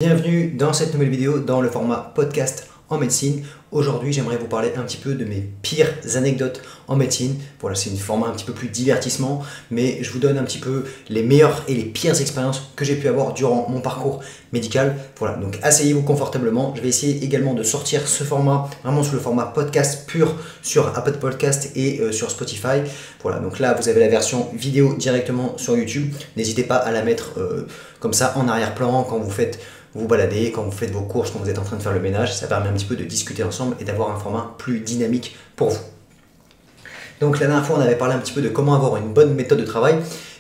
Bienvenue dans cette nouvelle vidéo dans le format podcast en médecine. Aujourd'hui, j'aimerais vous parler un petit peu de mes pires anecdotes en médecine. Voilà, c'est un format un petit peu plus divertissement, mais je vous donne un petit peu les meilleures et les pires expériences que j'ai pu avoir durant mon parcours médical. Voilà, donc asseyez-vous confortablement. Je vais essayer également de sortir ce format vraiment sous le format podcast pur sur Apple Podcast et sur Spotify. Voilà, donc là, vous avez la version vidéo directement sur YouTube. N'hésitez pas à la mettre comme ça en arrière-plan quand vous baladez, quand vous faites vos courses, quand vous êtes en train de faire le ménage. Ça permet un petit peu de discuter ensemble et d'avoir un format plus dynamique pour vous. Donc la dernière fois, on avait parlé un petit peu de comment avoir une bonne méthode de travail.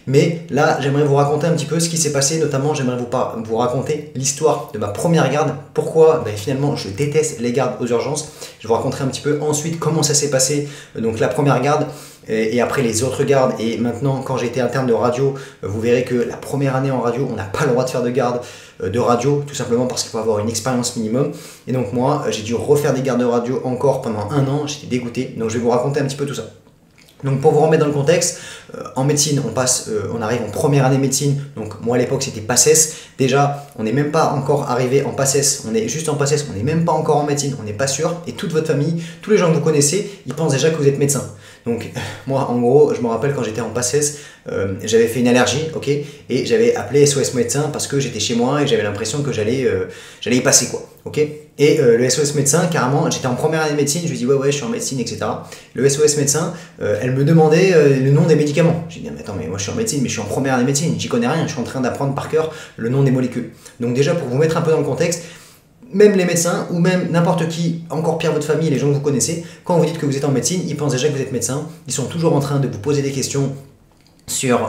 Mais là, j'aimerais vous raconter un petit peu ce qui s'est passé. Notamment, j'aimerais vous raconter l'histoire de ma première garde. Pourquoi finalement, je déteste les gardes aux urgences. Je vous raconterai un petit peu ensuite comment ça s'est passé. Donc la première garde et après les autres gardes. Et maintenant, quand j'ai été interne de radio, vous verrez que la première année en radio, on n'a pas le droit de faire de garde de radio, tout simplement parce qu'il faut avoir une expérience minimum. Et donc moi, j'ai dû refaire des gardes de radio encore pendant un an. J'étais dégoûté. Donc je vais vous raconter un petit peu tout ça. Donc pour vous remettre dans le contexte, en médecine, on arrive en première année médecine. Donc moi à l'époque c'était PACES. Déjà, on n'est même pas encore arrivé en PACES. On est juste en PACES. On n'est même pas encore en médecine. On n'est pas sûr. Et toute votre famille, tous les gens que vous connaissez, ils pensent déjà que vous êtes médecin. Donc moi en gros, je me rappelle quand j'étais en PACES, j'avais fait une allergie, ok, et j'avais appelé SOS médecin parce que j'étais chez moi et j'avais l'impression que j'allais y passer quoi, ok. Et le SOS médecin, carrément, j'étais en première année de médecine, je lui dis ouais je suis en médecine, etc. Le SOS médecin, elle me demandait le nom des médicaments. J'ai dit mais attends, mais moi je suis en médecine, mais je suis en première année de médecine, j'y connais rien, je suis en train d'apprendre par cœur le nom des molécules. Donc déjà pour vous mettre un peu dans le contexte, même les médecins ou même n'importe qui, encore pire votre famille, les gens que vous connaissez, quand vous dites que vous êtes en médecine, ils pensent déjà que vous êtes médecin, ils sont toujours en train de vous poser des questions sur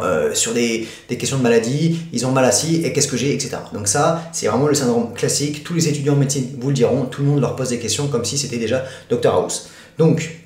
des questions de maladie, ils ont mal assis et qu'est-ce que j'ai, etc. Donc ça, c'est vraiment le syndrome classique, tous les étudiants en médecine vous le diront, tout le monde leur pose des questions comme si c'était déjà Dr House. Donc,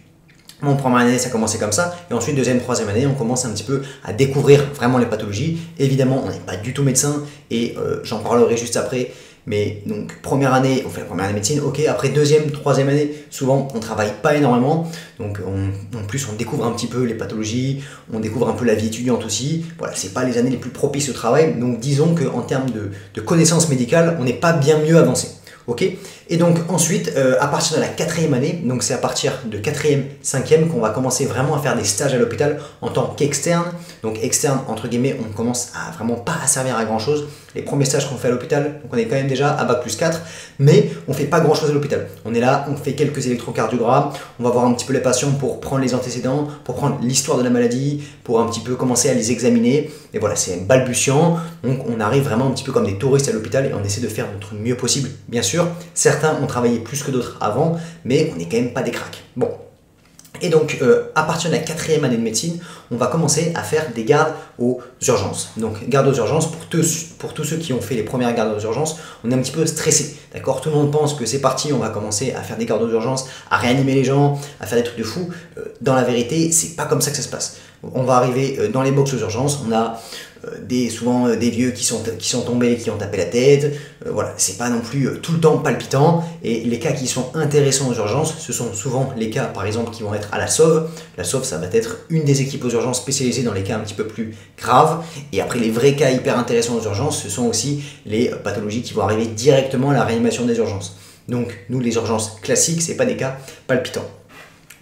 mon première année, ça commençait comme ça, et ensuite deuxième, troisième année, on commence un petit peu à découvrir vraiment les pathologies. Évidemment, on n'est pas du tout médecin, et j'en parlerai juste après. Mais donc première année, on fait la première année de médecine, ok. Après deuxième, troisième année, souvent on travaille pas énormément. Donc en plus on découvre un petit peu les pathologies, on découvre un peu la vie étudiante aussi. Voilà, c'est pas les années les plus propices au travail. Donc disons qu'en termes de connaissances médicales, on n'est pas bien mieux avancé. Ok. Et donc ensuite, à partir de la quatrième année, donc c'est à partir de quatrième, cinquième qu'on va commencer vraiment à faire des stages à l'hôpital en tant qu'externe. Donc externe, entre guillemets, on commence à vraiment pas à servir à grand chose. Les premiers stages qu'on fait à l'hôpital, donc on est quand même déjà à Bac+4, mais on fait pas grand chose à l'hôpital. On est là, on fait quelques électrocardiogrammes, on va voir un petit peu les patients pour prendre les antécédents, pour prendre l'histoire de la maladie, pour un petit peu commencer à les examiner. Et voilà, c'est balbutiant, donc on arrive vraiment un petit peu comme des touristes à l'hôpital et on essaie de faire notre mieux possible. Bien sûr, certains ont travaillé plus que d'autres avant, mais on n'est quand même pas des cracks. Bon. Et donc, à partir de la quatrième année de médecine, on va commencer à faire des gardes aux urgences. Donc, gardes aux urgences, pour tous ceux qui ont fait les premières gardes aux urgences, on est un petit peu stressé. D'accord? Tout le monde pense que c'est parti, on va commencer à faire des gardes aux urgences, à réanimer les gens, à faire des trucs de fou. Dans la vérité, c'est pas comme ça que ça se passe. On va arriver dans les box aux urgences, on a souvent des vieux qui sont tombés, qui ont tapé la tête. Voilà, c'est pas non plus tout le temps palpitant. Et les cas qui sont intéressants aux urgences, ce sont souvent les cas, par exemple, qui vont être à la SOV. La SOV, ça va être une des équipes aux urgences spécialisées dans les cas un petit peu plus graves. Et après, les vrais cas hyper intéressants aux urgences, ce sont aussi les pathologies qui vont arriver directement à la réanimation des urgences. Donc, nous, les urgences classiques, c'est pas des cas palpitants.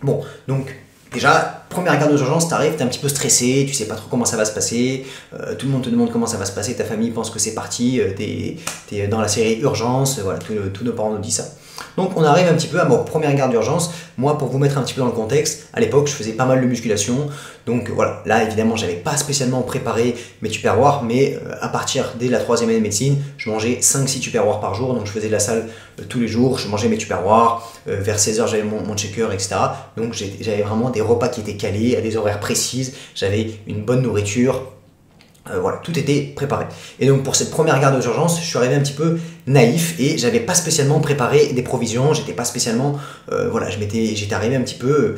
Bon, donc déjà, première garde aux urgences, t'arrives, t'es un petit peu stressé, tu sais pas trop comment ça va se passer, tout le monde te demande comment ça va se passer, ta famille pense que c'est parti, t'es dans la série urgence, voilà, tous nos parents nous disent ça. Donc on arrive un petit peu à ma première garde d'urgence. Moi, pour vous mettre un petit peu dans le contexte, à l'époque je faisais pas mal de musculation, donc voilà, là évidemment j'avais pas spécialement préparé mes tupperwares, mais à partir dès la troisième année de médecine, je mangeais 5-6 tupperwares par jour, donc je faisais de la salle tous les jours, je mangeais mes tupperwares, vers 16h j'avais mon checker, etc. Donc j'avais vraiment des repas qui étaient calés, à des horaires précises, j'avais une bonne nourriture. Voilà, tout était préparé. Et donc pour cette première garde aux urgences, je suis arrivé un petit peu naïf et j'avais pas spécialement préparé des provisions, j'étais pas spécialement, voilà, j'étais arrivé un petit peu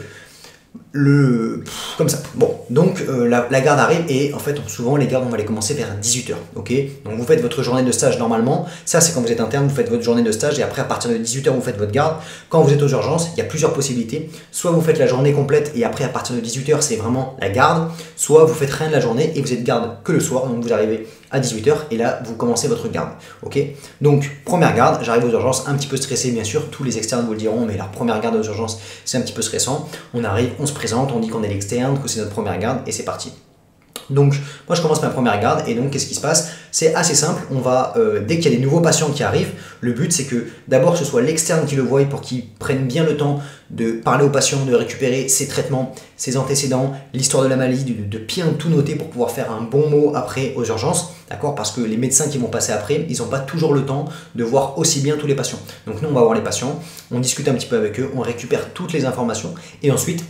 comme ça. Bon, donc la garde arrive et en fait souvent les gardes on va les commencer vers 18h, ok. Donc vous faites votre journée de stage normalement, ça c'est quand vous êtes interne, vous faites votre journée de stage et après à partir de 18h vous faites votre garde. Quand vous êtes aux urgences, il y a plusieurs possibilités, soit vous faites la journée complète et après à partir de 18h c'est vraiment la garde, soit vous faites rien de la journée et vous êtes garde que le soir, donc vous arrivez à 18h et là vous commencez votre garde. Ok, donc première garde, j'arrive aux urgences un petit peu stressé bien sûr, tous les externes vous le diront, mais la première garde aux urgences c'est un petit peu stressant. On arrive, on se présente, on dit qu'on est l'externe, que c'est notre première garde et c'est parti. Donc moi je commence ma première garde et donc qu'est-ce qui se passe? C'est assez simple, on va, dès qu'il y a des nouveaux patients qui arrivent, le but c'est que d'abord ce soit l'externe qui le voie pour qu'il prenne bien le temps de parler au patient, de récupérer ses traitements, ses antécédents, l'histoire de la maladie, de bien tout noter pour pouvoir faire un bon mot après aux urgences, d'accord? Parce que les médecins qui vont passer après, ils n'ont pas toujours le temps de voir aussi bien tous les patients. Donc nous on va voir les patients, on discute un petit peu avec eux, on récupère toutes les informations et ensuite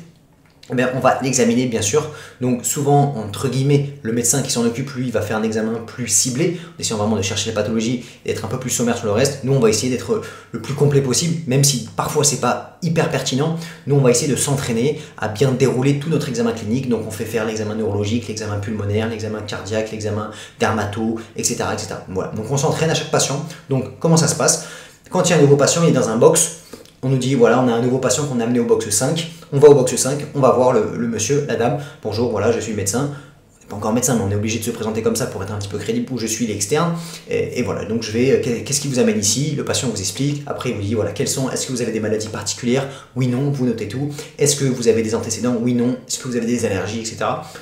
eh bien, on va l'examiner bien sûr, donc souvent entre guillemets le médecin qui s'en occupe lui il va faire un examen plus ciblé, en essayant vraiment de chercher les pathologies et d'être un peu plus sommaire sur le reste. Nous on va essayer d'être le plus complet possible, même si parfois c'est pas hyper pertinent. Nous on va essayer de s'entraîner à bien dérouler tout notre examen clinique, donc on fait faire l'examen neurologique, l'examen pulmonaire, l'examen cardiaque, l'examen dermato, etc., etc. Voilà, donc on s'entraîne à chaque patient. Donc comment ça se passe? Quand il y a un nouveau patient, il est dans un box. On nous dit, voilà, on a un nouveau patient qu'on a amené au box 5. On va au box 5, on va voir le monsieur, la dame. Bonjour, voilà, je suis médecin. On n'est pas encore médecin, mais on est obligé de se présenter comme ça pour être un petit peu crédible, où je suis l'externe. Et voilà, donc je vais, qu'est-ce qui vous amène ici? Le patient vous explique. Après, il vous dit, voilà, est-ce que vous avez des maladies particulières? Oui, non, vous notez tout. Est-ce que vous avez des antécédents? Oui, non. Est-ce que vous avez des allergies, etc.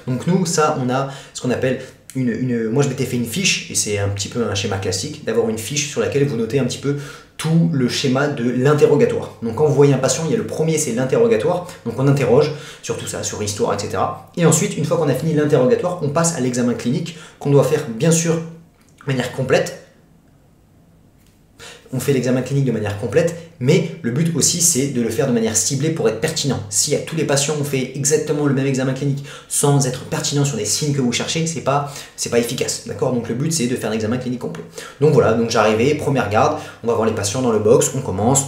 Donc nous, ça, on a ce qu'on appelle moi je m'étais fait une fiche, et c'est un petit peu un schéma classique, d'avoir une fiche sur laquelle vous notez un petit peu tout le schéma de l'interrogatoire. Donc quand vous voyez un patient, il y a le premier, c'est l'interrogatoire, donc on interroge sur tout ça, sur l'histoire, etc. Et ensuite, une fois qu'on a fini l'interrogatoire, on passe à l'examen clinique qu'on doit faire bien sûr de manière complète. On fait l'examen clinique de manière complète, mais le but aussi c'est de le faire de manière ciblée pour être pertinent. Si tous les patients ont fait exactement le même examen clinique sans être pertinent sur les signes que vous cherchez, c'est pas efficace, d'accord? Donc le but c'est de faire un examen clinique complet. Donc voilà, donc j'arrivais, première garde, on va voir les patients dans le box, on commence.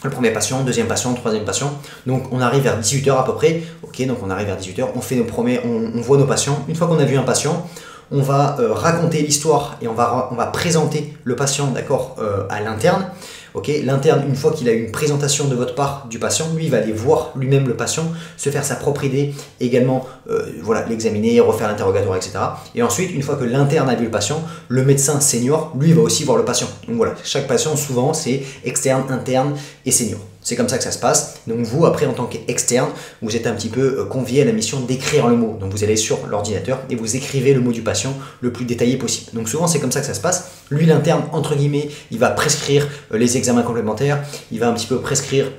Le premier patient, deuxième patient, troisième patient. Donc on arrive vers 18h à peu près. Ok, donc on arrive vers 18h, on fait on voit nos patients. Une fois qu'on a vu un patient, on va raconter l'histoire et on va présenter le patient, d'accord, à l'interne. Okay, l'interne, une fois qu'il a eu une présentation de votre part du patient, lui il va aller voir lui-même le patient, se faire sa propre idée, également voilà, l'examiner, refaire l'interrogatoire, etc. Et ensuite, une fois que l'interne a vu le patient, le médecin senior, lui, va aussi voir le patient. Donc voilà, chaque patient, souvent, c'est externe, interne et senior. C'est comme ça que ça se passe. Donc vous, après, en tant qu'externe, vous êtes un petit peu convié à la mission d'écrire le mot. Donc vous allez sur l'ordinateur et vous écrivez le mot du patient le plus détaillé possible. Donc souvent, c'est comme ça que ça se passe. Lui, l'interne, entre guillemets, il va prescrire les examens complémentaires, il va un petit peu prescrire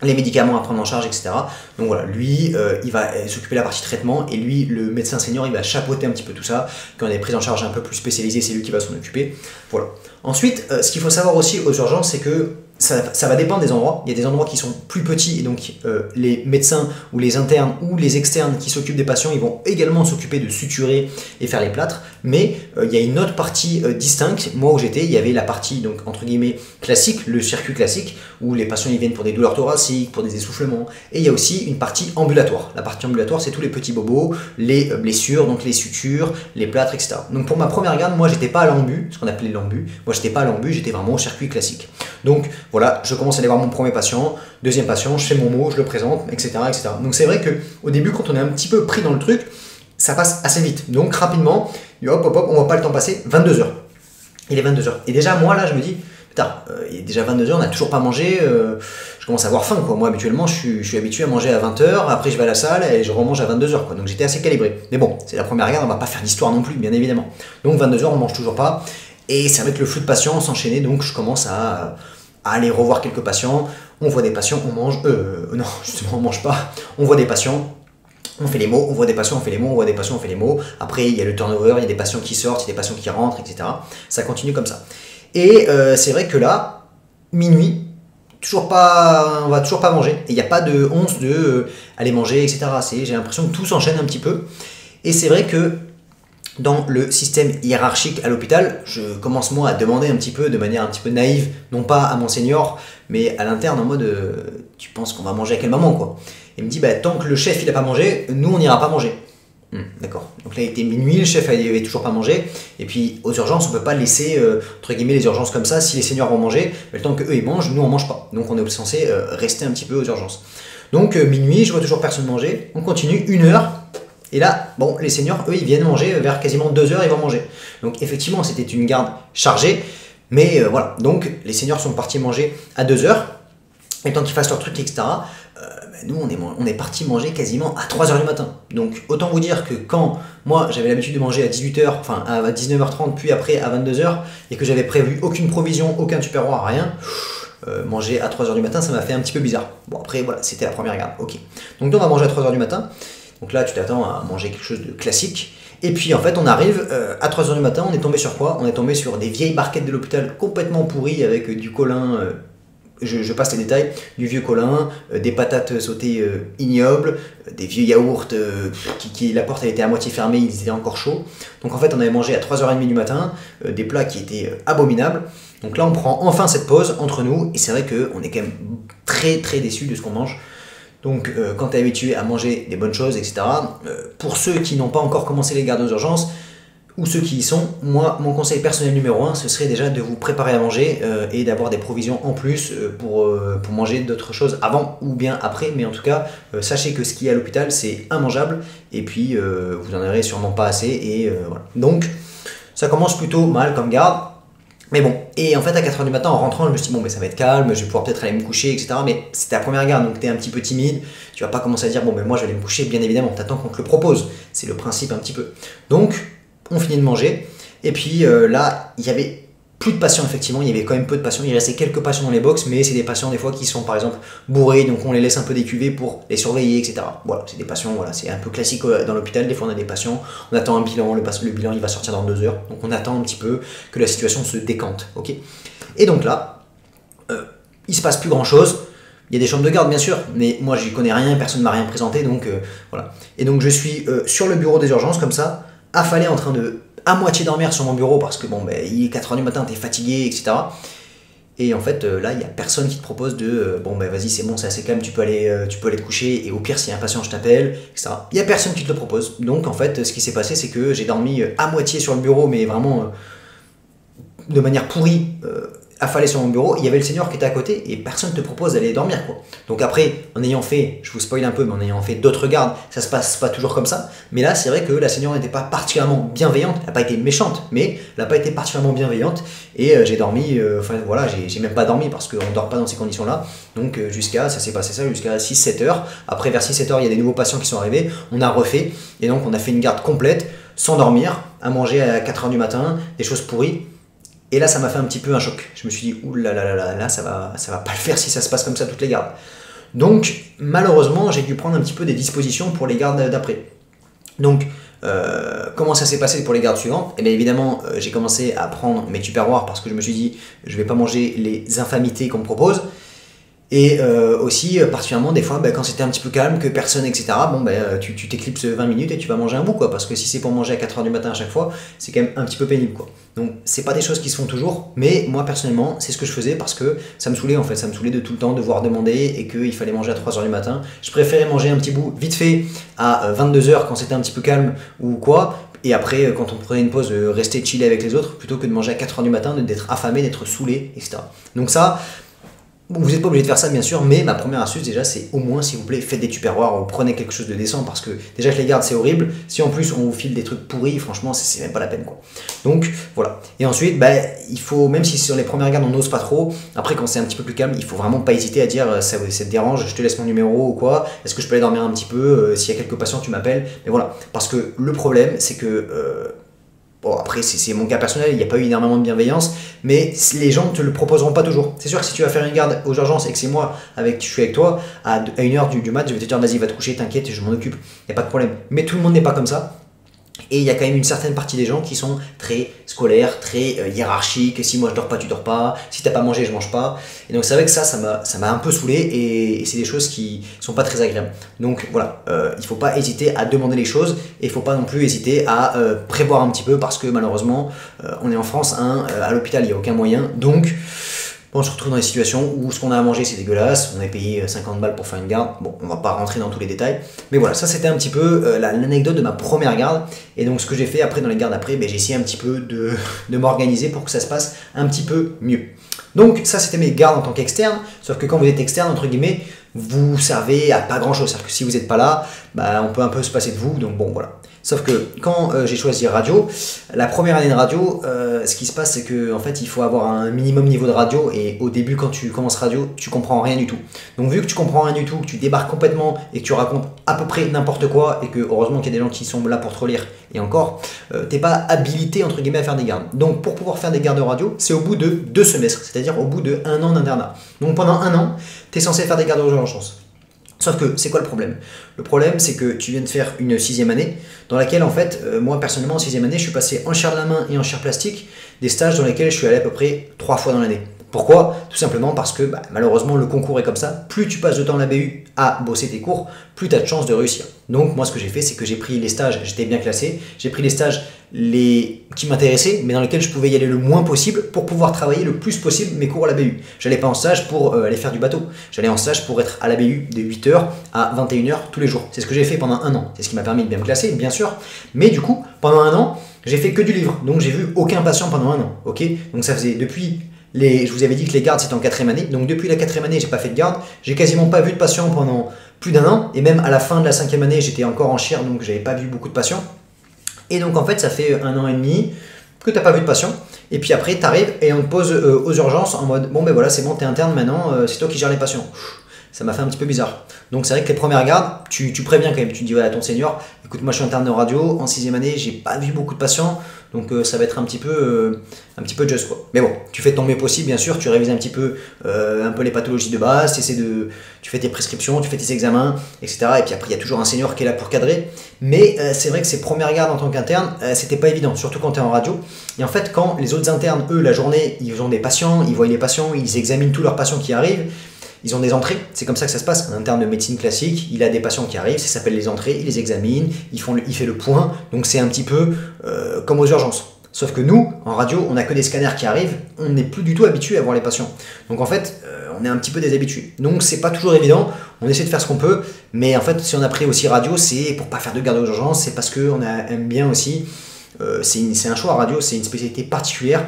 les médicaments à prendre en charge, etc. Donc voilà, lui, il va s'occuper de la partie traitement et lui, le médecin senior, il va chapeauter un petit peu tout ça. Quand on a des prises en charge un peu plus spécialisées, c'est lui qui va s'en occuper. Voilà. Ensuite, ce qu'il faut savoir aussi aux urgences, c'est que ça va dépendre des endroits. Il y a des endroits qui sont plus petits et donc les médecins ou les internes ou les externes qui s'occupent des patients, ils vont également s'occuper de suturer et faire les plâtres. Mais il y a une autre partie distincte. Moi où j'étais, il y avait la partie donc entre guillemets classique, le circuit classique où les patients ils viennent pour des douleurs thoraciques, pour des essoufflements. Et il y a aussi une partie ambulatoire. La partie ambulatoire, c'est tous les petits bobos, les blessures, donc les sutures, les plâtres, etc. Donc pour ma première garde, moi j'étais pas à l'ambu, ce qu'on appelait l'ambu. Moi j'étais pas à l'ambu, j'étais vraiment au circuit classique. Donc voilà, je commence à aller voir mon premier patient, deuxième patient, je fais mon mot, je le présente, etc. etc. Donc c'est vrai qu'au début, quand on est un petit peu pris dans le truc, ça passe assez vite. Donc rapidement, hop, hop, hop, on voit pas le temps passer, 22h. Il est 22h. Et déjà, moi là, je me dis, putain, il est déjà 22h, on n'a toujours pas mangé, je commence à avoir faim, quoi. Moi, habituellement, je suis habitué à manger à 20h, après je vais à la salle et je remange à 22h, quoi. Donc j'étais assez calibré. Mais bon, c'est la première garde, on va pas faire d'histoire non plus, bien évidemment. Donc 22h, on mange toujours pas. Et c'est avec le flux de patients s'enchaîner, donc je commence à aller revoir quelques patients, on voit des patients, on mange, non, justement on mange pas, on voit des patients, on fait les mots, on voit des patients, on fait les mots, on voit des patients, on fait les mots, après il y a le turnover, il y a des patients qui sortent, il y a des patients qui rentrent, etc. Ça continue comme ça. Et c'est vrai que là, minuit, on va toujours pas manger, et il n'y a pas de once de aller manger, etc. J'ai l'impression que tout s'enchaîne un petit peu, et c'est vrai que dans le système hiérarchique à l'hôpital, je commence moi à demander un petit peu, de manière un petit peu naïve, non pas à mon senior, mais à l'interne en mode tu penses qu'on va manger à quel moment quoi? Il me dit bah, tant que le chef il a pas mangé, nous on n'ira pas manger. D'accord. Donc là il était minuit, le chef avait toujours pas mangé, et puis aux urgences on peut pas laisser entre guillemets les urgences comme ça, si les seniors vont manger, mais le temps qu'eux ils mangent, nous on mange pas. Donc on est censé rester un petit peu aux urgences. Donc minuit, je vois toujours personne manger, on continue, 1h. Et là, bon, les seniors, eux, ils viennent manger vers quasiment 2 heures, ils vont manger. Donc effectivement, c'était une garde chargée, mais voilà. Donc les seniors sont partis manger à 2 heures, et tant qu'ils fassent leur truc, etc., nous, on est parti manger quasiment à 3 heures du matin. Donc autant vous dire que quand moi, j'avais l'habitude de manger à 18 heures, enfin à 19h30, puis après à 22 heures, et que j'avais prévu aucune provision, aucun tupperware, rien, manger à 3 heures du matin, ça m'a fait un petit peu bizarre. Bon, après, voilà, c'était la première garde, ok. Donc nous, on va manger à 3 heures du matin. Donc là, tu t'attends à manger quelque chose de classique. Et puis, en fait, on arrive à 3 heures du matin, on est tombé sur quoi? On est tombé sur des vieilles barquettes de l'hôpital complètement pourries avec du colin, je passe les détails, du vieux colin, des patates sautées ignobles, des vieux yaourts, la porte elle était à moitié fermée, ils étaient encore chauds. Donc en fait, on avait mangé à 3h30 du matin, des plats qui étaient abominables. Donc là, on prend enfin cette pause entre nous, et c'est vrai qu'on est quand même très très déçus de ce qu'on mange. Donc quand tu es habitué à manger des bonnes choses, etc., pour ceux qui n'ont pas encore commencé les gardes aux urgences, ou ceux qui y sont, moi, mon conseil personnel numéro 1, ce serait déjà de vous préparer à manger et d'avoir des provisions en plus pour manger d'autres choses avant ou bien après. Mais en tout cas, sachez que ce qui est à l'hôpital, c'est immangeable, et puis vous n'en aurez sûrement pas assez, et voilà. Donc, ça commence plutôt mal comme garde. Mais bon, et en fait à 4h du matin en rentrant, je me suis dit bon, mais ça va être calme, je vais pouvoir peut-être aller me coucher, etc. Mais c'était la première garde, donc tu es un petit peu timide, tu vas pas commencer à dire bon, mais moi je vais aller me coucher, bien évidemment, t'attends qu'on te le propose. C'est le principe un petit peu. Donc, on finit de manger, et puis là, il y avait plus de patients, effectivement, il y avait quand même peu de patients, il restait quelques patients dans les box, mais c'est des patients des fois qui sont par exemple bourrés, donc on les laisse un peu décuver pour les surveiller, etc. Voilà, c'est des patients, voilà, c'est un peu classique dans l'hôpital, des fois on a des patients, on attend un bilan, le bilan il va sortir dans 2 heures, donc on attend un petit peu que la situation se décante, ok. Et donc là, il se passe plus grand chose. Il y a des chambres de garde bien sûr, mais moi j'y connais rien, personne ne m'a rien présenté, donc voilà. Et donc je suis sur le bureau des urgences comme ça, affalé en train de à moitié dormir sur mon bureau parce que bon, ben, il est 4h du matin, t'es fatigué, etc. Et en fait, là, il n'y a personne qui te propose de bon, ben vas-y, c'est bon, c'est assez calme, tu peux aller te coucher, et au pire, s'il y a un patient, je t'appelle, etc. Il n'y a personne qui te le propose. Donc, en fait, ce qui s'est passé, c'est que j'ai dormi à moitié sur le bureau, mais vraiment de manière pourrie, affalé sur mon bureau. Il y avait le senior qui était à côté et personne ne te propose d'aller dormir, quoi. Donc après, en ayant fait, je vous spoil un peu, mais en ayant fait d'autres gardes, ça se passe pas toujours comme ça. Mais là, c'est vrai que la senior n'était pas particulièrement bienveillante, elle n'a pas été méchante, mais elle n'a pas été particulièrement bienveillante. Et j'ai dormi, enfin voilà, j'ai même pas dormi parce qu'on ne dort pas dans ces conditions-là. Donc ça s'est passé ça jusqu'à 6-7 heures. Après, vers 6-7 heures, il y a des nouveaux patients qui sont arrivés, on a refait, et donc on a fait une garde complète, sans dormir, à manger à 4h du matin, des choses pourries. Et là, ça m'a fait un petit peu un choc. Je me suis dit, ouh là là là là, là ça va pas le faire si ça se passe comme ça toutes les gardes. Donc, malheureusement, j'ai dû prendre un petit peu des dispositions pour les gardes d'après. Donc, comment ça s'est passé pour les gardes suivantes? Et bien évidemment, j'ai commencé à prendre mes tupperwares parce que je me suis dit, je vais pas manger les infamités qu'on me propose. Et aussi, particulièrement, des fois, quand c'était un petit peu calme, que personne, etc., bon, tu t'éclipses 20 minutes et tu vas manger un bout, quoi. Parce que si c'est pour manger à 4h du matin à chaque fois, c'est quand même un petit peu pénible, quoi. Donc, c'est pas des choses qui se font toujours, mais moi, personnellement, c'est ce que je faisais parce que ça me saoulait, en fait. Ça me saoulait de tout le temps devoir demander et qu'il fallait manger à 3h du matin. Je préférais manger un petit bout vite fait à 22h quand c'était un petit peu calme ou quoi. Et après, quand on prenait une pause, rester chiller avec les autres plutôt que de manger à 4h du matin, d'être affamé, d'être saoulé, etc. Donc ça, vous n'êtes pas obligé de faire ça bien sûr, mais ma première astuce déjà c'est au moins s'il vous plaît faites des tupperwares ou prenez quelque chose de décent parce que déjà que les gardes c'est horrible, si en plus on vous file des trucs pourris, franchement c'est même pas la peine quoi. Donc voilà. Et ensuite il faut, même si sur les premières gardes on n'ose pas trop, après quand c'est un petit peu plus calme, il faut vraiment pas hésiter à dire ça te dérange, je te laisse mon numéro ou quoi, est-ce que je peux aller dormir un petit peu, s'il y a quelques patients tu m'appelles, mais voilà. Parce que le problème c'est que bon, après, c'est mon cas personnel, il n'y a pas eu énormément de bienveillance, mais les gens ne te le proposeront pas toujours. C'est sûr que si tu vas faire une garde aux urgences et que c'est moi, je suis avec toi, à 1h du mat, je vais te dire vas-y, va te coucher, t'inquiète, je m'en occupe, il n'y a pas de problème. Mais tout le monde n'est pas comme ça. Et il y a quand même une certaine partie des gens qui sont très scolaires, très hiérarchiques. Si moi je dors pas, tu dors pas. Si t'as pas mangé, je mange pas. Et donc c'est vrai que ça m'a un peu saoulé et c'est des choses qui sont pas très agréables. Donc voilà, il faut pas hésiter à demander les choses et il faut pas non plus hésiter à prévoir un petit peu parce que malheureusement on est en France, à l'hôpital il n'y a aucun moyen. Donc on se retrouve dans des situations où ce qu'on a à manger c'est dégueulasse, on a payé 50 balles pour faire une garde, bon on va pas rentrer dans tous les détails, mais voilà, ça c'était un petit peu l'anecdote de ma première garde, et donc ce que j'ai fait après dans les gardes après, j'ai essayé un petit peu de m'organiser pour que ça se passe un petit peu mieux. Donc ça c'était mes gardes en tant qu'externe, sauf que quand vous êtes externe, entre guillemets, vous servez à pas grand chose, c'est-à-dire que si vous n'êtes pas là, bah, on peut un peu se passer de vous, donc bon voilà. Sauf que quand j'ai choisi radio, la première année de radio, ce qui se passe c'est que en fait il faut avoir un minimum niveau de radio et au début quand tu commences radio, tu comprends rien du tout. Donc vu que tu comprends rien du tout, que tu débarques complètement et que tu racontes à peu près n'importe quoi et que heureusement qu'il y a des gens qui sont là pour te relire et encore, t'es pas habilité entre guillemets à faire des gardes. Donc pour pouvoir faire des gardes de radio, c'est au bout de 2 semestres, c'est-à-dire au bout de 1 an d'internat. Donc pendant 1 an, tu es censé faire des gardes d'urgence. Sauf que c'est quoi le problème? Le problème c'est que tu viens de faire une 6e année dans laquelle en fait, moi personnellement en 6e année, je suis passé en chair de la main et en chair plastique, des stages dans lesquels je suis allé à peu près 3 fois dans l'année. Pourquoi? Tout simplement parce que malheureusement le concours est comme ça, plus tu passes de temps à la BU à bosser tes cours, plus tu as de chances de réussir. Donc moi ce que j'ai fait c'est que j'ai pris les stages, j'étais bien classé, j'ai pris les stages qui m'intéressaient mais dans lesquels je pouvais y aller le moins possible pour pouvoir travailler le plus possible mes cours à la BU. J'allais pas en stage pour aller faire du bateau, j'allais en stage pour être à la BU de 8h à 21h tous les jours. C'est ce que j'ai fait pendant 1 an, c'est ce qui m'a permis de bien me classer bien sûr, mais du coup pendant 1 an j'ai fait que du livre, donc j'ai vu aucun patient pendant 1 an, ok? Donc ça faisait depuis... je vous avais dit que les gardes c'était en 4e année, donc depuis la 4e année j'ai pas fait de garde, j'ai quasiment pas vu de patients pendant plus d'1 an, et même à la fin de la 5e année j'étais encore en chir, donc j'avais pas vu beaucoup de patients, et donc en fait ça fait 1 an et demi que t'as pas vu de patients, et puis après t'arrives et on te pose aux urgences en mode bon ben voilà c'est bon t'es interne maintenant, c'est toi qui gères les patients. Ça m'a fait un petit peu bizarre. Donc c'est vrai que les premières gardes, tu préviens quand même, tu dis ouais, à ton senior, écoute moi je suis interne de radio, en 6e année j'ai pas vu beaucoup de patients, donc ça va être un petit peu just quoi. Mais bon, tu fais ton mieux possible bien sûr, tu révises un peu les pathologies de base, tu fais tes prescriptions, tu fais tes examens, etc. Et puis après il y a toujours un senior qui est là pour cadrer. Mais c'est vrai que ces premières gardes en tant qu'interne, c'était pas évident, surtout quand tu es en radio. Et en fait quand les autres internes, eux, la journée, ils ont des patients, ils voient les patients, ils examinent tous leurs patients qui arrivent. Ils ont des entrées, c'est comme ça que ça se passe. Un interne de médecine classique, il a des patients qui arrivent, ça s'appelle les entrées, il les examine, il fait le point, donc c'est un petit peu comme aux urgences. Sauf que nous, en radio, on n'a que des scanners qui arrivent, on n'est plus du tout habitué à voir les patients. Donc en fait, on est un petit peu déshabitué. Donc c'est pas toujours évident, on essaie de faire ce qu'on peut, mais en fait, si on a pris aussi radio, c'est pour pas faire de garde aux urgences, c'est parce qu'on aime bien aussi, c'est un choix radio, c'est une spécialité particulière,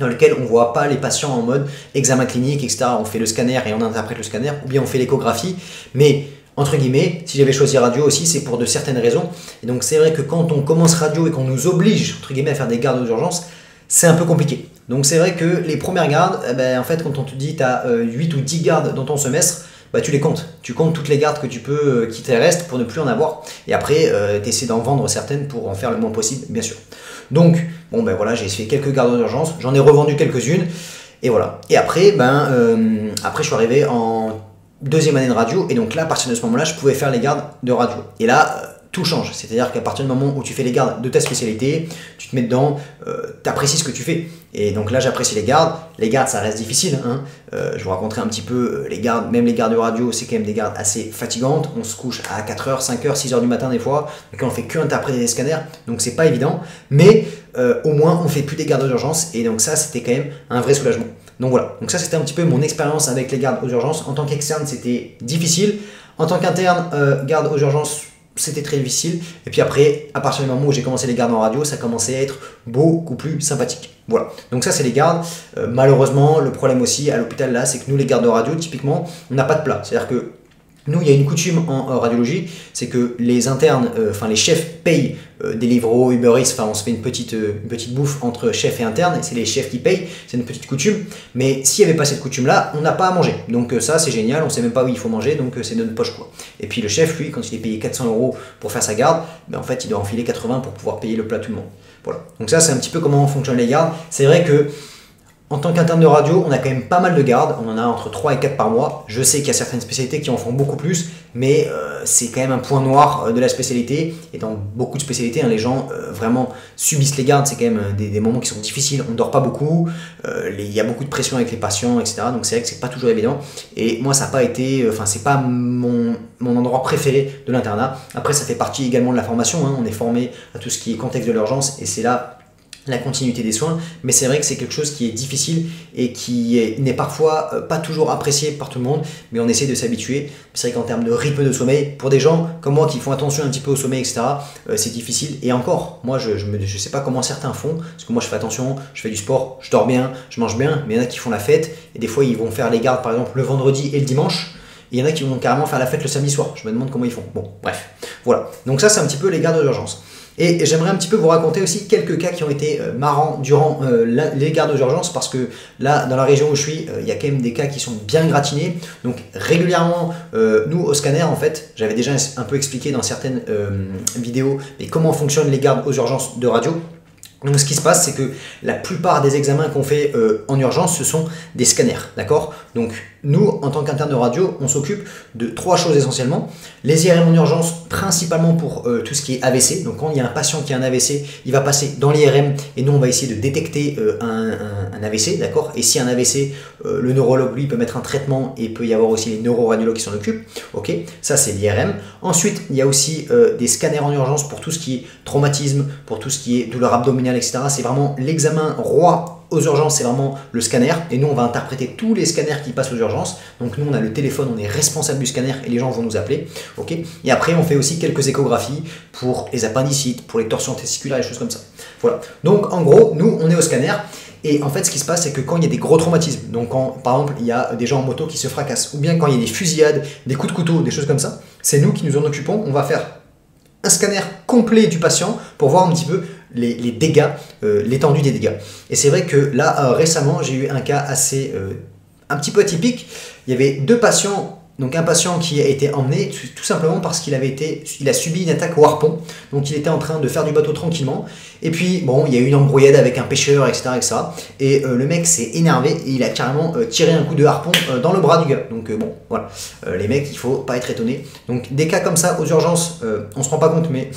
dans lequel on ne voit pas les patients en mode examen clinique, etc. On fait le scanner et on interprète le scanner, ou bien on fait l'échographie. Mais, entre guillemets, si j'avais choisi radio aussi, c'est pour de certaines raisons. Et donc c'est vrai que quand on commence radio et qu'on nous oblige, entre guillemets, à faire des gardes aux urgences, c'est un peu compliqué. Donc c'est vrai que les premières gardes, en fait, quand on te dit tu as 8 ou 10 gardes dans ton semestre, tu les comptes. Tu comptes toutes les gardes que tu peux, qui te restent pour ne plus en avoir. Et après, tu essaies d'en vendre certaines pour en faire le moins possible, bien sûr. Donc, bon ben voilà, j'ai fait quelques gardes d'urgence, j'en ai revendu quelques-unes, et voilà. Et après, après je suis arrivé en 2e année de radio, et donc là, à partir de ce moment-là, je pouvais faire les gardes de radio. Et là, tout change. C'est-à-dire qu'à partir du moment où tu fais les gardes de ta spécialité, tu te mets dedans, tu apprécies ce que tu fais. Et donc là, j'apprécie les gardes. Les gardes, ça reste difficile. Hein. Je vous raconterai un petit peu les gardes. Même les gardes de radio, c'est quand même des gardes assez fatigantes. On se couche à 4h, 5h, 6h du matin des fois. Donc on fait que interpréter des scanners. Donc c'est pas évident. Mais au moins, on fait plus des gardes d'urgence. Et donc ça, c'était quand même un vrai soulagement. Donc voilà. Donc ça, c'était un petit peu mon expérience avec les gardes aux urgences. En tant qu'externe, c'était difficile. En tant qu'interne, garde aux urgences, c'était très difficile. Et puis après, à partir du moment où j'ai commencé les gardes en radio, ça commençait à être beaucoup plus sympathique. Voilà. Donc ça, c'est les gardes. Malheureusement, le problème aussi à l'hôpital là, c'est que nous, les gardes de radio, typiquement, on n'a pas de plat. C'est-à-dire que nous, il y a une coutume en radiologie, c'est que les internes, les chefs payent Deliveroo, Uber Eats, on se fait une petite bouffe entre chefs et internes, et c'est les chefs qui payent, c'est une petite coutume, mais s'il n'y avait pas cette coutume-là, on n'a pas à manger. Donc ça, c'est génial, on ne sait même pas où il faut manger, donc c'est notre poche quoi. Et puis le chef, lui, quand il est payé 400 € pour faire sa garde, en fait, il doit enfiler 80 pour pouvoir payer le plat tout le monde. Voilà. Donc ça, c'est un petit peu comment fonctionnent les gardes. C'est vrai que en tant qu'interne de radio, on a quand même pas mal de gardes, on en a entre 3 et 4 par mois. Je sais qu'il y a certaines spécialités qui en font beaucoup plus, mais c'est quand même un point noir de la spécialité. Et dans beaucoup de spécialités, les gens vraiment subissent les gardes, c'est quand même des moments qui sont difficiles, on ne dort pas beaucoup, il y a beaucoup de pression avec les patients, etc. Donc c'est vrai que c'est pas toujours évident. Et moi, ça n'a pas été, c'est pas mon endroit préféré de l'internat. Après, ça fait partie également de la formation, on est formé à tout ce qui est contexte de l'urgence, et c'est là la continuité des soins, mais c'est vrai que c'est quelque chose qui est difficile et qui n'est parfois pas toujours apprécié par tout le monde, mais on essaie de s'habituer. C'est vrai qu'en termes de rythme de sommeil, pour des gens comme moi qui font attention un petit peu au sommeil, etc., c'est difficile. Et encore, moi je sais pas comment certains font, parce que moi je fais attention, je fais du sport, je dors bien, je mange bien, mais il y en a qui font la fête, et des fois ils vont faire les gardes par exemple le vendredi et le dimanche, et il y en a qui vont carrément faire la fête le samedi soir. Je me demande comment ils font. Bon, bref, voilà. Donc ça c'est un petit peu les gardes d'urgence. Et j'aimerais un petit peu vous raconter aussi quelques cas qui ont été marrants durant les gardes d'urgence, parce que là, dans la région où je suis, il y a quand même des cas qui sont bien gratinés. Donc régulièrement, nous au scanner, en fait, j'avais déjà un peu expliqué dans certaines vidéos mais comment fonctionnent les gardes aux urgences de radio. Donc ce qui se passe, c'est que la plupart des examens qu'on fait en urgence, ce sont des scanners, d'accord? Donc nous, en tant qu'interne de radio, on s'occupe de 3 choses essentiellement. Les IRM en urgence, principalement pour tout ce qui est AVC. Donc quand il y a un patient qui a un AVC, il va passer dans l'IRM et nous, on va essayer de détecter un AVC, d'accord? Et si un AVC, le neurologue, lui, peut mettre un traitement et il peut y avoir aussi les neuroradiologues qui s'en occupent. Ok, ça c'est l'IRM. Ensuite, il y a aussi des scanners en urgence pour tout ce qui est traumatisme, pour tout ce qui est douleur abdominale, etc. C'est vraiment l'examen roi aux urgences, c'est vraiment le scanner. Et nous, on va interpréter tous les scanners qui passent aux urgences. Donc nous, on a le téléphone, on est responsable du scanner et les gens vont nous appeler. Ok. Et après, on fait aussi quelques échographies pour les appendicites, pour les torsions testiculaires, des choses comme ça. Voilà. Donc en gros, nous, on est au scanner. Et en fait, ce qui se passe, c'est que quand il y a des gros traumatismes, donc quand, par exemple, il y a des gens en moto qui se fracassent, ou bien quand il y a des fusillades, des coups de couteau, des choses comme ça, c'est nous qui nous en occupons. On va faire un scanner complet du patient pour voir un petit peu les dégâts, l'étendue des dégâts. Et c'est vrai que là, récemment, j'ai eu un cas assez, un petit peu atypique. Il y avait 2 patients. Donc un patient qui a été emmené tout simplement parce qu'il a subi une attaque au harpon. Donc il était en train de faire du bateau tranquillement. Et puis bon, il y a eu une embrouillade avec un pêcheur, etc. etc. Et le mec s'est énervé et il a carrément tiré un coup de harpon dans le bras du gars. Donc bon, voilà. Les mecs, il faut pas être étonné. Donc des cas comme ça aux urgences, on se rend pas compte, mais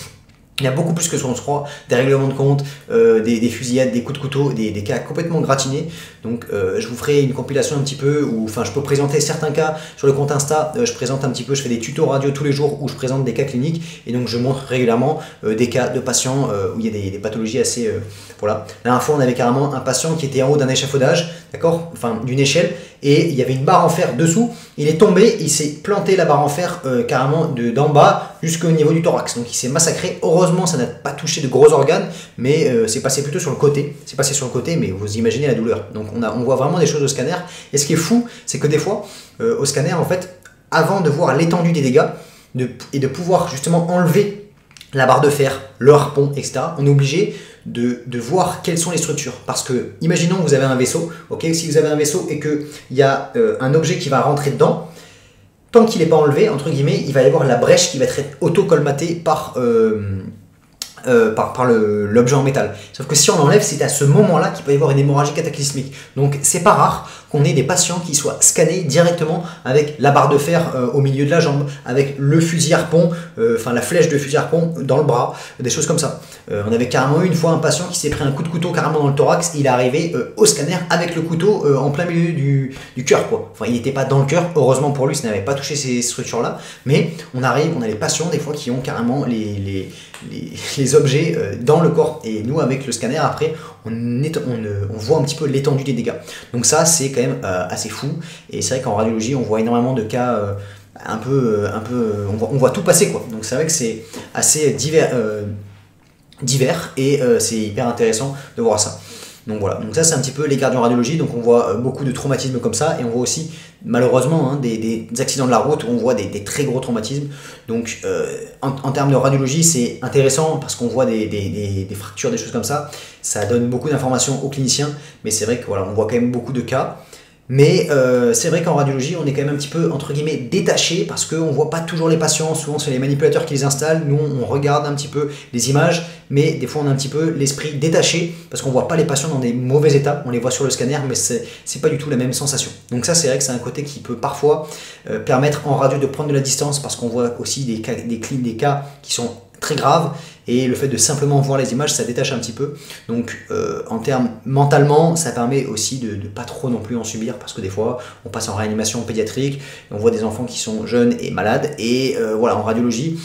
il y a beaucoup plus que ce qu'on se croit, des règlements de compte, des fusillades, des coups de couteau, des cas complètement gratinés. Donc je vous ferai une compilation un petit peu, où enfin je peux présenter certains cas sur le compte Insta, je présente un petit peu, je fais des tutos radio tous les jours où je présente des cas cliniques, et donc je montre régulièrement des cas de patients où il y a des pathologies assez... voilà. La dernière fois on avait carrément un patient qui était en haut d'un échafaudage, d'accord, enfin d'une échelle, et il y avait une barre en fer dessous, il est tombé, il s'est planté la barre en fer carrément d'en bas jusqu'au niveau du thorax, donc il s'est massacré. Heureusement ça n'a pas touché de gros organes, mais c'est passé plutôt sur le côté, mais vous imaginez la douleur. Donc on voit vraiment des choses au scanner, et ce qui est fou, c'est que des fois, au scanner, en fait, avant de voir l'étendue des dégâts, et de pouvoir justement enlever la barre de fer, le harpon, etc., on est obligé de voir quelles sont les structures. Parce que, imaginons que vous avez un vaisseau, ok, si vous avez un vaisseau et qu'il y a un objet qui va rentrer dedans, tant qu'il n'est pas enlevé, entre guillemets, il va y avoir la brèche qui va être auto-colmatée par l'objet en métal. Sauf que si on l'enlève, c'est à ce moment-là qu'il peut y avoir une hémorragie cataclysmique. Donc c'est pas rare qu'on ait des patients qui soient scannés directement avec la barre de fer au milieu de la jambe, avec le fusil harpon, enfin la flèche de fusil harpon dans le bras, des choses comme ça. On avait carrément eu une fois un patient qui s'est pris un coup de couteau carrément dans le thorax, il est arrivé au scanner avec le couteau en plein milieu du cœur, quoi. Enfin il n'était pas dans le cœur, heureusement pour lui, ça n'avait pas touché ces structures-là, mais on a les patients des fois qui ont carrément les objets dans le corps, et nous avec le scanner après on voit un petit peu l'étendue des dégâts. Donc ça c'est quand même assez fou, et c'est vrai qu'en radiologie on voit énormément de cas on voit tout passer, quoi. Donc c'est vrai que c'est assez divers et c'est hyper intéressant de voir ça. Donc voilà, donc ça c'est un petit peu les gardes en radiologie. Donc on voit beaucoup de traumatismes comme ça, et on voit aussi malheureusement des accidents de la route où on voit des très gros traumatismes. Donc en termes de radiologie c'est intéressant parce qu'on voit des fractures, des choses comme ça. Ça donne beaucoup d'informations aux cliniciens, mais c'est vrai que voilà, on voit quand même beaucoup de cas. Mais c'est vrai qu'en radiologie, on est quand même un petit peu, entre guillemets, détaché, parce qu'on ne voit pas toujours les patients. Souvent, c'est les manipulateurs qui les installent. Nous, on regarde un petit peu les images, mais des fois, on a un petit peu l'esprit détaché, parce qu'on ne voit pas les patients dans des mauvais états. On les voit sur le scanner, mais c'est pas du tout la même sensation. Donc ça, c'est vrai que c'est un côté qui peut parfois permettre en radio de prendre de la distance, parce qu'on voit aussi des cas qui sont très graves, et le fait de simplement voir les images, ça détache un petit peu. Donc en termes mentalement, ça permet aussi de ne pas trop non plus en subir, parce que des fois on passe en réanimation pédiatrique, et on voit des enfants qui sont jeunes et malades, et voilà, en radiologie,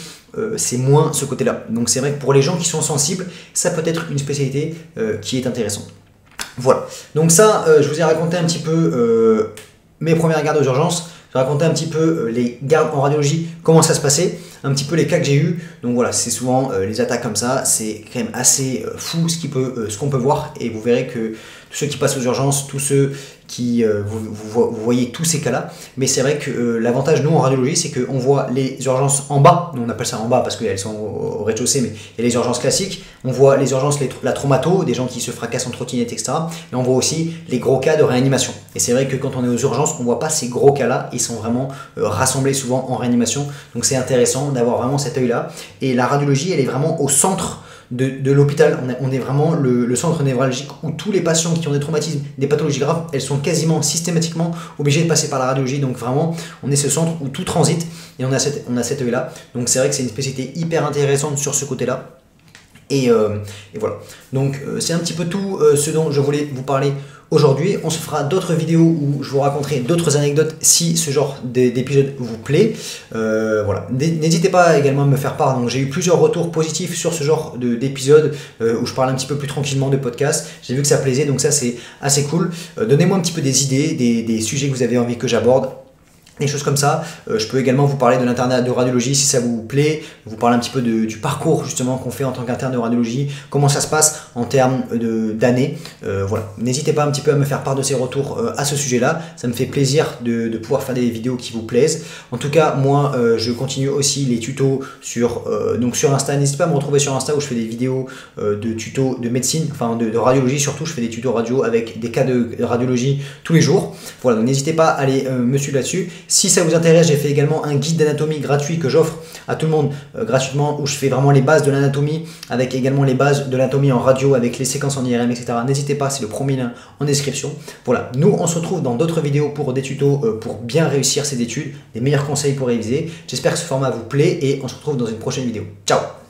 c'est moins ce côté-là. Donc c'est vrai que pour les gens qui sont sensibles, ça peut être une spécialité qui est intéressante. Voilà, donc ça, je vous ai raconté un petit peu mes premières gardes aux urgences. Je vais raconter un petit peu les gardes en radiologie, comment ça se passait, un petit peu les cas que j'ai eu. Donc voilà, c'est souvent les attaques comme ça, c'est quand même assez fou ce qu'on peut voir, et vous verrez que tous ceux qui passent aux urgences, tous ceux qui vous voyez tous ces cas-là. Mais c'est vrai que l'avantage, nous, en radiologie, c'est qu'on voit les urgences en bas. Nous, on appelle ça en bas parce qu'elles sont au rez-de-chaussée, mais il y a les urgences classiques. On voit les urgences, la traumato, des gens qui se fracassent en trottinette, etc. Et on voit aussi les gros cas de réanimation. Et c'est vrai que quand on est aux urgences, on ne voit pas ces gros cas-là. Ils sont vraiment rassemblés souvent en réanimation. Donc c'est intéressant d'avoir vraiment cet œil-là. Et la radiologie, elle est vraiment au centre de l'hôpital. On est vraiment le centre névralgique où tous les patients qui ont des traumatismes, des pathologies graves, elles sont quasiment systématiquement obligés de passer par la radiologie. Donc vraiment, on est ce centre où tout transite, et on a cet œil-là. Donc c'est vrai que c'est une spécialité hyper intéressante sur ce côté-là. Et voilà. Donc c'est un petit peu tout ce dont je voulais vous parler aujourd'hui. On se fera d'autres vidéos où je vous raconterai d'autres anecdotes si ce genre d'épisode vous plaît. Voilà. N'hésitez pas également à me faire part. Donc j'ai eu plusieurs retours positifs sur ce genre d'épisode où je parle un petit peu plus tranquillement de podcast. J'ai vu que ça plaisait, donc ça c'est assez cool. Donnez-moi un petit peu des idées, des sujets que vous avez envie que j'aborde. Des choses comme ça. Je peux également vous parler de l'internat de radiologie si ça vous plaît, vous parler un petit peu du parcours justement qu'on fait en tant qu'interne de radiologie, comment ça se passe en termes d'années. Voilà. N'hésitez pas un petit peu à me faire part de ces retours à ce sujet-là. Ça me fait plaisir de pouvoir faire des vidéos qui vous plaisent. En tout cas, moi, je continue aussi les tutos sur Insta. N'hésitez pas à me retrouver sur Insta où je fais des vidéos de tutos de médecine, enfin de radiologie surtout. Je fais des tutos radio avec des cas de radiologie tous les jours. Voilà, donc n'hésitez pas à aller me suivre là-dessus. Si ça vous intéresse, j'ai fait également un guide d'anatomie gratuit que j'offre à tout le monde gratuitement, où je fais vraiment les bases de l'anatomie, avec également les bases de l'anatomie en radio, avec les séquences en IRM, etc. N'hésitez pas, c'est le premier lien en description. Voilà, nous on se retrouve dans d'autres vidéos pour des tutos pour bien réussir ces études, des meilleurs conseils pour réviser. J'espère que ce format vous plaît, et on se retrouve dans une prochaine vidéo. Ciao!